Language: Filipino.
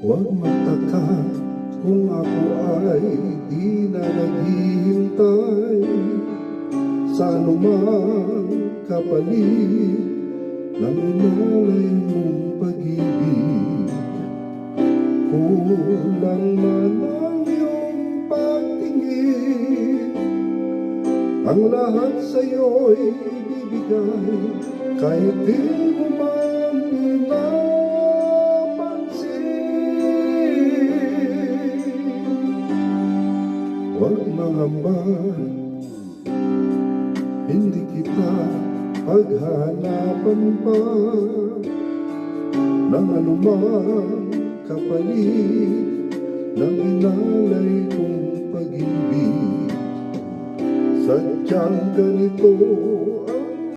Huwag magtaka kung ako ay di na naghihintay sa anumang kapalit ng inalay mong pag-ibig. Kulang man ang iyong pagtingin, ang lahat sa'yo'y ibibigay, kahit di mo man pinapansin. Huwag mangamba, hindi kita paghanapan pa ng anumang kapalit ng inalay kong pag-ibig. Sadyang ganito